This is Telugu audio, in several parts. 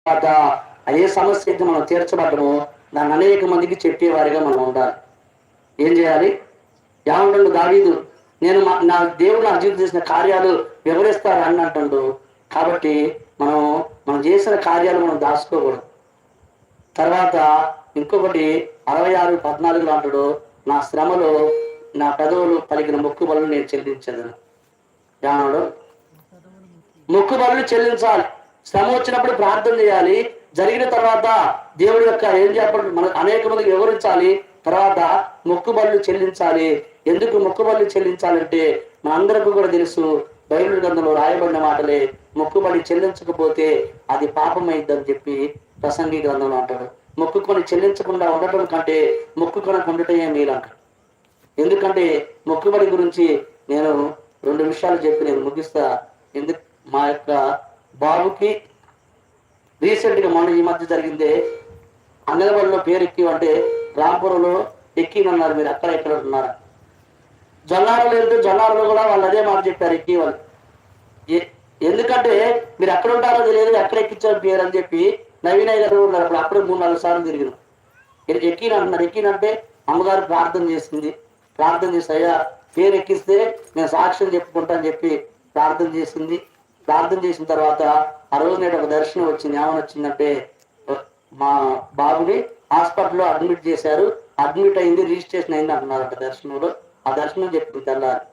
తర్వాత ఏ సమస్య అయితే మనం తీర్చబడ్డమో దాన్ని అనేక మందికి చెప్పేవారిగా మనం ఉండాలి. ఏం చేయాలి? ఏమంటుండు దావీదు, నేను నా దేవుడు నా జీవితం చేసిన కార్యాలు వివరిస్తాను అని అంటుండు. కాబట్టి మనం చేసిన కార్యాలు మనం దాచుకోకూడదు. తర్వాత ఇంకొకటి 66:14 అంటాడు, నా శ్రమలో నా పెదవులు పలికిన మొక్కుబడులు నేను చెల్లించదను. ఏమన్నాడు? మొక్కుబడులు చెల్లించాలి. శ్రమ వచ్చినప్పుడు ప్రార్థన చేయాలి. జరిగిన తర్వాత దేవుడి యొక్క ఏం చెప్పడం మన అనేక మందికి వివరించాలి. తర్వాత మొక్కుబడులు చెల్లించాలి. ఎందుకు మొక్కుబడులు చెల్లించాలంటే మనందరికీ కూడా తెలుసు, బైబిల్ గ్రంథంలో రాయబడిన మాటలే, మొక్కుబడి చెల్లించకపోతే అది పాపమైద్దని చెప్పి ప్రసంగి గ్రంథంలో అంటాడు. మొక్కుకొని చెల్లించకుండా ఉండటం కంటే మొక్కుకొనకు ఉండటమే మేలు అంటాడు. ఎందుకంటే మొక్కుబడి గురించి నేను 2 విషయాలు చెప్పి నేను ముగిస్తా. ఎందుకు మా యొక్క బాబుకి రీసెంట్గా మొన్న ఈ మధ్య జరిగిందే అంగన్వాడీలో పేరు ఎక్కి అంటే రాంపురంలో ఎక్కినన్నారు. మీరు అక్కడ ఎక్కడ ఉన్నారా? జొన్నారులు వెళ్తే జొన్నారులు కూడా వాళ్ళు అదే మాట చెప్పారు, ఎక్కి వాళ్ళు. ఎందుకంటే మీరు ఎక్కడ ఉంటారో తెలియదు, ఎక్కడ ఎక్కించారు పేరు అని చెప్పి నవీనయ్య గారు ఉన్నారు. అప్పుడు అప్పుడే 3-4 సార్లు తిరిగిన ఎక్కినంటున్నారు. ఎక్కినంటే అమ్మగారు ప్రార్థన చేసింది. ప్రార్థన చేసి అయ్యా పేరు ఎక్కిస్తే నేను సాక్ష్యం చెప్పుకుంటా అని చెప్పి ప్రార్థన చేసింది. ప్రార్థన చేసిన తర్వాత ఆ రోజు నేడు ఒక దర్శనం వచ్చింది. ఏమని వచ్చిందంటే, మా బాబుని హాస్పిటల్లో అడ్మిట్ చేశారు, అడ్మిట్ అయింది, రిజిస్ట్రేషన్ అయింది అంటున్నారంట దర్శనంలో. ఆ దర్శనం చెప్పింది తెల్లారి.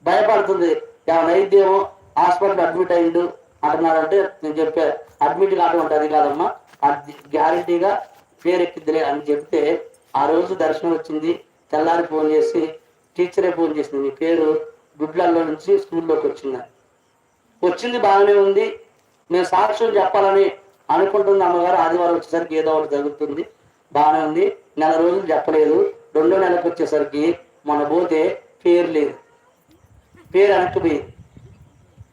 భయపడుతుంది, ఏమైనా అయిద్దేమో, హాస్పిటల్ అడ్మిట్ అయిండు అంటున్నారంటే నేను చెప్పా, అడ్మిట్ కావడం అది కాదమ్మా, అది గ్యారంటీగా పేరు ఎక్కిద్దిలే అని చెప్తే ఆ రోజు దర్శనం వచ్చింది. తెల్లారి ఫోన్ చేసి టీచరే ఫోన్ చేసింది, మీ పేరు గుడ్లల్లో నుంచి స్కూల్లోకి వచ్చింది బాగానే ఉంది, మేము సాక్ష్యం చెప్పాలని అనుకుంటుంది అమ్మగారు. ఆదివారం వచ్చేసరికి ఏదో ఒకటి జరుగుతుంది, బాగానే ఉంది. 4 రోజులు చెప్పలేదు. 2వ నెలకు వచ్చేసరికి మొన్న పోతే పేరు లేదు, పేరు వెనక్కిపోయింది.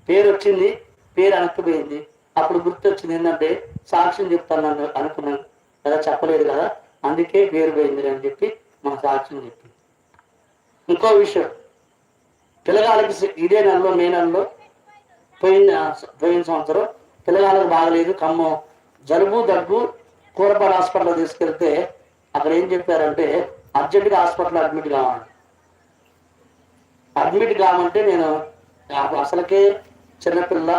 పేరు వచ్చింది, పేరు వెనక్కిపోయింది. అప్పుడు గుర్తొచ్చింది ఏంటంటే సాక్ష్యం చెప్తాను అనుకున్నాను కదా, చెప్పలేదు కదా, అందుకే పేరు పోయింది అని చెప్పి మన సాక్ష్యం చెప్పింది. ఇంకో విషయం, పిల్లగాళ్ళకి ఇదే నెలలో మే నెలలో పోయిన సంవత్సరం పిల్లగాళ్ళకి బాగలేదు, ఖమ్మం జలుబు దగ్గు కూరపాల హాస్పిటల్లో తీసుకెళ్తే అక్కడ ఏం చెప్పారంటే అర్జెంటుగా హాస్పిటల్లో అడ్మిట్ కావాలి. అడ్మిట్ కావాలంటే నేను అసలుకే చిన్నపిల్ల,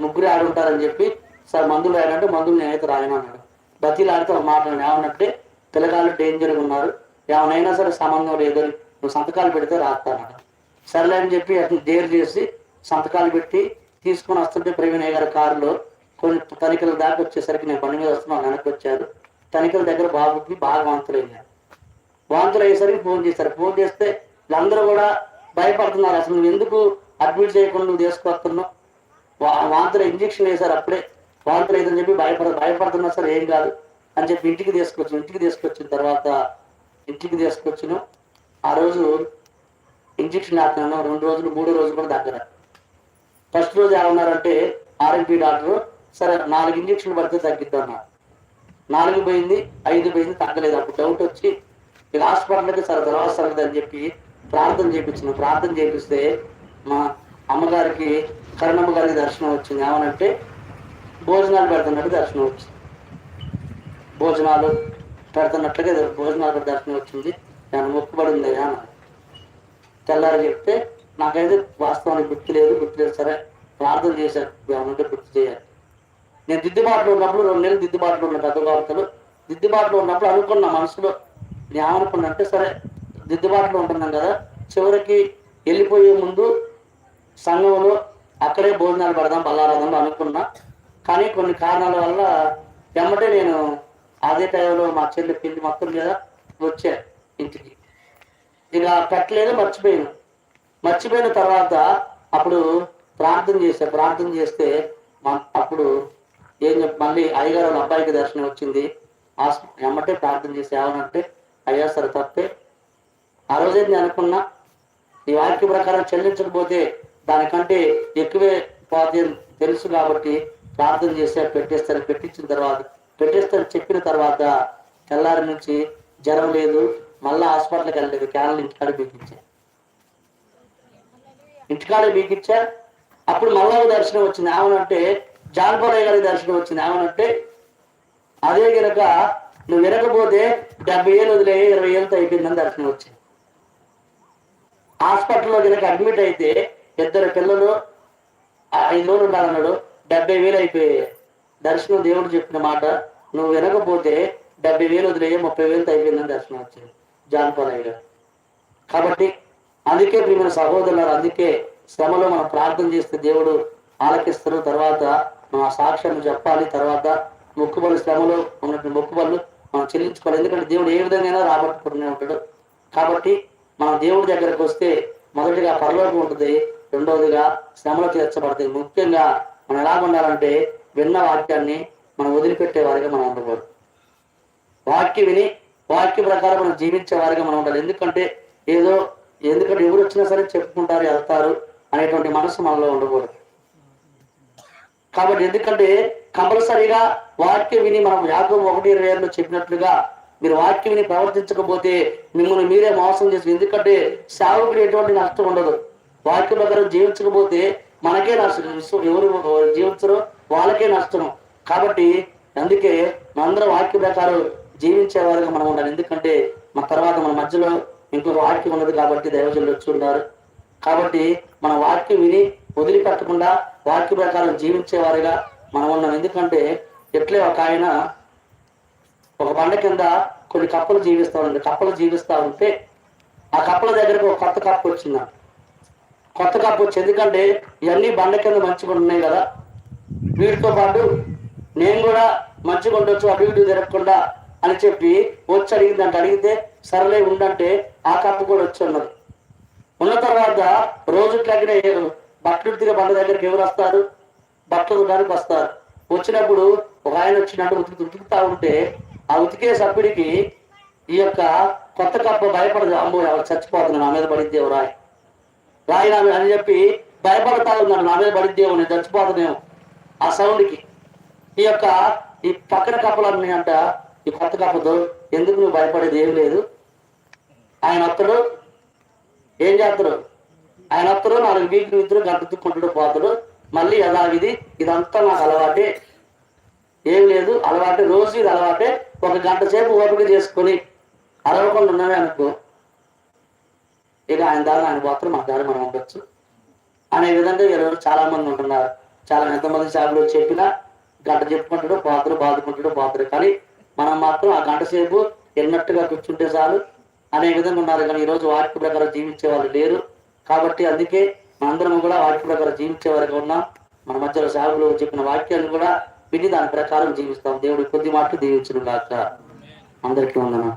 3 ఆడుంటారని చెప్పి సార్ మందులు రాయాలంటే మందులు నేనైతే రాయను అన్నాడు. బతీలాడితే ఒక మాట ఏమన్నట్టే, పిల్లగాళ్ళు డేంజర్గా ఉన్నారు, ఏమైనా సరే సంబంధం లేదని నువ్వు సంతకాలు పెడితే రాస్తానన్నాడు. సర్లే అని చెప్పి అతను డేర్ చేసి సంతకాలు పెట్టి తీసుకొని వస్తుంటే ప్రవీణయ్య గారి కారులో కొన్ని తనిఖీల దాకా వచ్చేసరికి నేను బండి మీద వస్తున్నాను, వెనక్కి వచ్చారు. తనిఖీల దగ్గర బాబుకి బాగా వాంతులు అయ్యారు. వాంతులు అయ్యేసరికి ఫోన్ చేశారు. ఫోన్ చేస్తే వీళ్ళందరూ కూడా భయపడుతున్నారు, అసలు నువ్వు ఎందుకు అడ్మిట్ చేయకుండా నువ్వు తీసుకొస్తున్నావు, వాంతులు ఇంజక్షన్ వేశారు, అప్పుడే వాంతులు అయిందని చెప్పి భయపడుతున్నా సార్, ఏం కాదు అని చెప్పి ఇంటికి తీసుకొచ్చిన తర్వాత ఆ రోజు ఇంజక్షన్ వేస్తున్నాను. 2 రోజులు 3వ రోజు కూడా దగ్గర. ఫస్ట్ రోజు ఏమన్నారంటే ఆర్ఎంపీ డాక్టర్, సరే 4 ఇంజక్షన్లు పడితే తగ్గిద్దన్నారు. 4 పోయింది, 5 పోయింది, తగ్గలేదు. అప్పుడు డౌట్ వచ్చి ఇక హాస్పిటల్కి సరే తర్వాత సరదు అని చెప్పి ప్రార్థన చేపిస్తే మా అమ్మగారికి కరుణమ్మ గారికి దర్శనం వచ్చింది. ఏమనంటే భోజనాలు పెడుతున్నట్టు దర్శనం వచ్చింది. భోజనాలు పెడుతున్నట్లుగా దర్శనం వచ్చింది. నేను మొక్కుబడి ఉందయ్యా అన్నారు. తెల్లారి చెప్తే నాకైతే వాస్తవానికి గుర్తులేదు. సరే ప్రార్థన చేశారు, ఏమనంటే గుర్తు చేయాలి. నేను దిద్దుబాటులో ఉన్నప్పుడు 2 నెలలు దిద్దుబాటులో ఉన్న పెద్ద వార్తలు దిద్దుబాటులో ఉన్నప్పుడు అనుకున్న మనసులో నేను ఏమనుకున్నా అంటే, సరే దిద్దుబాటులో ఉంటున్నాం కదా, చివరికి వెళ్ళిపోయే ముందు సంఘంలో అక్కడే భోజనాలు పెడదాం బల్లారాధనలో అనుకున్నా. కానీ కొన్ని కారణాల వల్ల వెంబటే నేను అదే టైంలో మా చెల్లి పెళ్లి మొత్తం మీద వచ్చా ఇంటికి. ఇక పెట్టలేదు, మర్చిపోయిన తర్వాత అప్పుడు ప్రార్థన చేస్తే అప్పుడు మళ్ళీ అయ్యగారు వాళ్ళ అబ్బాయికి దర్శనం వచ్చింది. వెంబటే ప్రార్థన చేసి ఏమనంటే, అయ్యా సరే తప్పే, ఆ రోజే నేను అనుకున్నా ఈ వాక్య ప్రకారం చెల్లించకపోతే దానికంటే ఎక్కువే పోతే తెలుసు కాబట్టి ప్రార్థన చేస్తే పెట్టేస్తాను చెప్పిన తర్వాత తెల్లారి నుంచి జ్వరం లేదు, మళ్ళీ హాస్పిటల్కి వెళ్ళలేదు, క్యాన్లు ఇంటికాడ బీకిచ్చా. అప్పుడు మళ్ళా దర్శనం వచ్చింది. ఏమనంటే జాన్పరయ్య గారి దర్శనం వచ్చింది. ఏమనంటే అదే కనుక నువ్వు వినకపోతే 70,000 వదిలే 20,000తో అయిపోయిందని దర్శనం వచ్చింది. హాస్పిటల్లో కనుక అడ్మిట్ అయితే 2 పిల్లలు 5 రోజులు ఉండాలన్నాడు, 70,000 అయిపోయాయి. దర్శనం దేవుడు చెప్పిన మాట, నువ్వు వినకపోతే 70,000 వదిలే 30,000తో అయిపోయిందని దర్శనం వచ్చింది జాన్పరయ్య గారు. కాబట్టి అందుకే ప్రియమైన సహోదరులారు, అందుకే శ్రమలో మనం ప్రార్థన చేస్తే దేవుడు ఆలకిస్తారు. తర్వాత మనం ఆ సాక్ష్యాన్ని చెప్పాలి. తర్వాత మొక్కుబళ్ళు, శ్రమలో ఉన్నటువంటి మొక్కుబళ్ళు మనం చెల్లించుకోవాలి. ఎందుకంటే దేవుడు ఏ విధంగా రాబట్టుకుంటూనే ఉంటాడు. కాబట్టి మనం దేవుడి దగ్గరకు వస్తే మొదటిగా పరలోకం ఉంటుంది, రెండవదిగా శ్రమలు తీర్చబడతాయి. ముఖ్యంగా మనం ఎలా ఉండాలంటే విన్న వాక్యాన్ని మనం వదిలిపెట్టే వారిగా మనం ఉండకూడదు. వాక్యం విని వాక్య ప్రకారం మనం జీవించే వారిగా మనం ఉండాలి. ఎందుకంటే ఎవరు వచ్చినా సరే చెప్పుకుంటారు, వెళ్తారు అనేటువంటి మనసు మనలో ఉండకూడదు. కాబట్టి ఎందుకంటే కంపల్సరీగా వాక్యం విని మనం యాకోబు 1:26 చెప్పినట్లుగా మీరు వాక్యం విని ప్రవర్తించకపోతే మిమ్మల్ని మీరే మోసం చేసి, ఎందుకంటే సేవకుడు ఎటువంటి నష్టం ఉండదు. వాక్య ప్రకారం జీవించకపోతే మనకే నష్టం, ఎవరు జీవించరో వాళ్ళకే నష్టం. కాబట్టి అందుకే మనందరం వాక్య ప్రకారం జీవించేవారుగా మనం ఉండాలి. ఎందుకంటే మన తర్వాత మన మధ్యలో ఇంకొక వాక్యం ఉన్నది కాబట్టి దైవజనులు వచ్చి ఉన్నారు. కాబట్టి మన వాక్యం విని వదిలిపెట్టకుండా వాక్య ప్రకారం జీవించేవారుగా మనం ఉన్నాం. ఎందుకంటే ఎట్లే ఒక ఆయన ఒక బండ కింద కొన్ని కప్పలు జీవిస్తా ఉంటే ఆ కప్పల దగ్గరకు ఒక కొత్త కప్పు వచ్చింది. కొత్త కప్పు వచ్చి, ఎందుకంటే ఇవన్నీ బండ కింద మంచిగా ఉన్నాయి కదా, వీటితో పాటు నేను కూడా మంచిగా ఉండొచ్చు, అటు ఇటు తిరగకుండా అని చెప్పి వచ్చి అడిగిందంటే, అడిగితే సరలే ఉండంటే ఆ కప్పు కూడా వచ్చి ఉన్నది. ఉన్న తర్వాత రోజు తగ్గిన బట్టలు ఉతికే బండ దగ్గరికి ఎవరు వస్తారు? బట్టలు ఉతకడానికి వస్తారు. వచ్చినప్పుడు ఒక ఆయన వచ్చినట్టు ఉతుకుతా ఉంటే ఆ ఉతికే సభ్యుడికి ఈ యొక్క కొత్త కప్ప భయపడదు. అమ్మో ఎవరు చచ్చిపోతున్నాను, నా మీద పడిద్దేవు రాయి అని చెప్పి భయపడతా ఉన్నాడు. నా మీద పడిద్దేవు, నేను చచ్చిపోతున్నాను ఆ సౌండ్కి. ఈ పక్కన కప్పలన్నీ అంట ఈ కొత్త కప్పతో, ఎందుకు నువ్వు భయపడేది ఏం లేదు, ఆయన వస్తాడు, ఏం చేస్తాడు, ఆయన వస్తాడు 4 వీకులు ఇద్దరు గంట దుక్కుంటాడు, పోతాడు, మళ్ళీ యథావిధి ఇదంతా నాకు అలవాటే, ఏం లేదు అలవాటే, రోజు ఇది అలవాటే, 1 గంట సేపు ఓపిక చేసుకొని అరవకుండా ఉన్నవే అనుకో, ఇక ఆయన దారి ఆయన పోతాడు, మన దారి మనం ఉండొచ్చు అనే విధంగా ఈరోజు చాలా మంది ఉంటున్నారు. చాలా ఎంతమంది సేవలు చెప్పినా గంట చెప్పుకుంటాడు, పోతాడు. కానీ మనం మాత్రం ఆ గంట సేపు ఎన్నట్టుగా కూర్చుంటే చాలు అనే విధంగా ఉన్నారు. కానీ ఈరోజు వాక్య ప్రకారం జీవించే వాళ్ళు లేరు. కాబట్టి అందుకే మనందరం కూడా వాక్య ప్రకారం జీవించే వారికి ఉన్నాం. మన మధ్యలో సేవలు చెప్పిన వాక్యాన్ని కూడా విని దాని ప్రకారం జీవిస్తాం. దేవుడి కొద్ది మాటలు దీవించును గాక. అందరికీ వందనాలు.